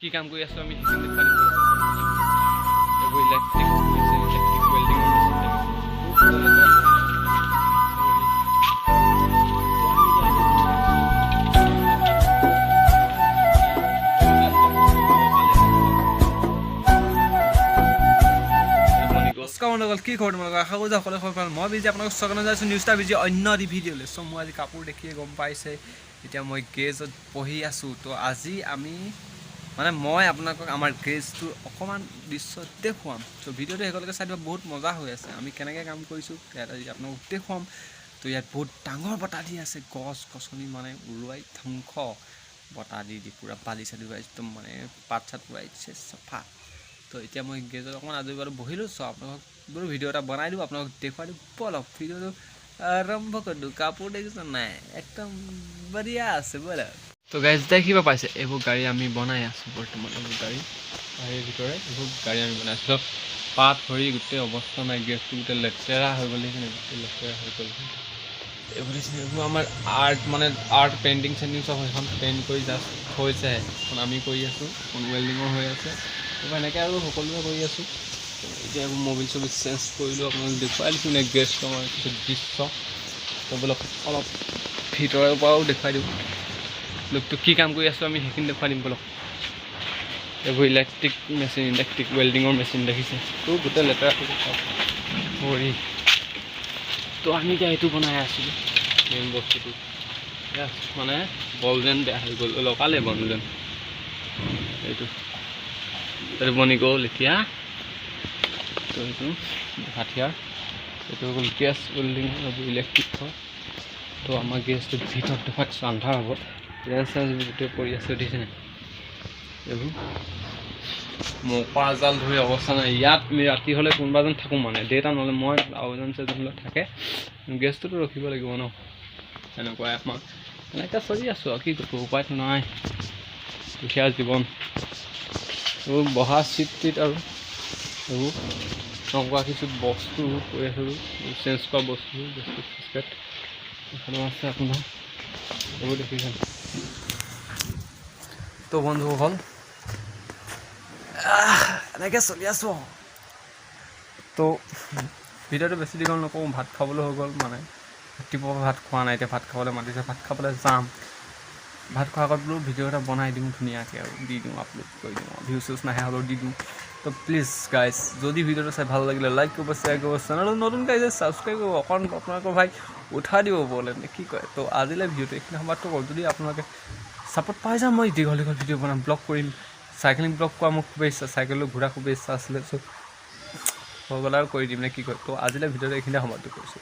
কি কাম কৰি আছো আমি সেইখিনি দেখুৱাই দিম। এইবোৰ ইলেক্ট্ৰিক মেচিন, ইলেক্ট্ৰিক ৱেল্ডিঙৰ মেচিন কি খবৰ তোমালোকৰ? আশা কৰোঁ যে সকলোৱে খবৰ ভাল। মই বিজি আপোনালোকক স্বাগতম জনাইছোঁ নিউজ এটা বিজি অন্য এটি ভিডিঅ'লৈ। চ' মই আজি কাপোৰ দেখিয়ে গম পাইছে এতিয়া মই গেৰেজত বহি আছোঁ। তো আজি মই আপোনালোকক আমাৰ গেৰেজটোৰ অকণমান দৃশ্য দেখুৱাম। চ' ভিডিঅ'টো শেষলৈকে চাই দিব, বহুত মজা হৈ আছে। আমি কেনেকৈ কাম কৰিছোঁ ইয়াত আজি আপোনালোকক দেখুৱাম। তো ইয়াত বহুত ডাঙৰ বতাহ দি আছে, গছ গছনি উৰুৱাই ধ্বংস বতাহ দি পূৰা বালি চালি একদম পাত চাত উৰাইছে চফা। তো এতিয়া মই গেৰেজত অকণমান আজৰি বাৰু বহিলোঁ। চ' আপোনালোকক বোলো ভিডিঅ' এটা বনাই দিওঁ, আপোনালোকক দেখুৱাই দিওঁ। বলক ভিডিঅ'টো আৰম্ভ কৰি দিওঁ। কাপোৰ দেখিছোঁ নাই, একদম বঢ়িয়া আছে বলক। তো গাড়ী দেখিব পাইছে, এইবোৰ গাড়ী আমি বনাই আছোঁ বৰ্তমান। এইবোৰ গাড়ীৰ ভিতৰে এইবোৰ গাড়ী আমি বনাই আছোঁ। পাত ভৰি গোটেই অৱস্থা নাই, গেছটো গোটেই লেতেৰা হৈ গ'ল। সেইখিনি গোটেই লেতেৰা হৈ গ'ল। এইবোৰ আমাৰ আৰ্ট পেইণ্টিং চেইণ্টিং চব সেইখন পেইণ্ট কৰি জাষ্ট হৈছেহে। এখন আমি কৰি আছোঁ, ৱেল্ডিঙৰ হৈ আছে। এইবোৰ এনেকৈ আৰু সকলোৱে কৰি আছোঁ। এতিয়া এইবোৰ মবিল চবিল চেঞ্জ কৰিলোঁ, আপোনালোক দেখুৱাই দিছোঁ নে গেছটো আমাৰ কিছু দৃশ্য। তো বোলক অলপ ভিতৰৰ পৰাও দেখুৱাই দিওঁ। লোকটো কি কাম কৰি আছোঁ আমি সেইখিনি দেখুৱাই দিম বলক। এইবোৰ ইলেক্ট্ৰিক মেচিন, ইলেক্ট্ৰিক ৱেল্ডিঙৰ মেচিন দেখিছে। তো গোটেই লেতেৰা ভৰি। তো আমি এতিয়া এইটো বনাই আছিলোঁ মেইন বস্তুটো। বল যেন বেয়া হৈ গ'ল, লগালে বল যেন এইটো বনি গ'ল এতিয়া। তো এইটো হাঠিয়াৰ, এইটো হৈ গ'ল গেছ ৱেল্ডিং, এইবোৰ ইলেক্ট্ৰিক হয়। তো আমাৰ গেছটো ভিতৰত দেখুৱাইছোঁ, আন্ধাৰ হ'ব। ৰেঞ্জ চেঞ্জ গোটেই পৰি আছে দেখিছেনে? এইবোৰ মকৰা জাল ধৰি অৱস্থা নাই। ইয়াত ৰাতি হ'লে কোনোবা এজন থাকোঁ দেউতা নহ'লে মই আৰু এজন হ'লে থাকে। গেছটোতো ৰখিব লাগিব ন, এনেকুৱাই আমাৰ এনেকৈ চলি আছোঁ আৰু কি কৰিব, উপায়তো নাই। দুখীয়া জীৱন। এইবোৰ বহা চিট টিট আৰু এইবোৰ এনেকুৱা কিছু বস্তু কৰি আছোঁ, চেঞ্জ কৰা বস্তু এখনো আছে আপোনাৰ। এইবোৰ দেখিছেনে? তো বন্ধুসকল এনেকৈ চলি আছোঁ। তো ভিডিঅ'টো বেছি দীঘল নকওঁ, ভাত খাবলৈ হৈ গ'ল। ৰাতিপুৱা ভাত খোৱা নাই, এতিয়া ভাত খাবলৈ মাতিছে, ভাত খাবলৈ যাম। ভাত খোৱাৰ আগত বোলো ভিডিঅ' এটা বনাই দিওঁ ধুনীয়াকৈ আৰু দি দিওঁ, আপলোড কৰি দিওঁ। ভিউজ চিউজ নাহে হ'লেও দি দিওঁ। তো প্লিজ গাইজ, যদি ভিডিঅ'টো চাই ভাল লাগিলে লাইক কৰিব, শ্বেয়াৰ কৰিব, চেনেলটো নতুন গাইজ ছাবস্ক্ৰাইব কৰিব, অকণ আপোনালোকৰ ভাই উঠাই দিব বলে নে কি কয়। তো আজিলৈ ভিডিঅ'টো এইখিনি সময়ত কৰোঁ। যদি আপোনালোকে ছাপোৰ্ট পাই যাম, মই দীঘল দীঘল ভিডিঅ' বনাম, ব্লগ কৰিম। চাইকেলিং ব্লগ কৰা মোৰ খুবেই ইচ্ছা, চাইকেললৈ ঘূৰা খুবেই ইচ্ছা আছিলে। চ' হৈ গ'লে আৰু কৰি দিম নে কি কয়। তো আজিলৈ ভিডিঅ'টো এইখিনিতে সমাপ্ত কৰিছোঁ।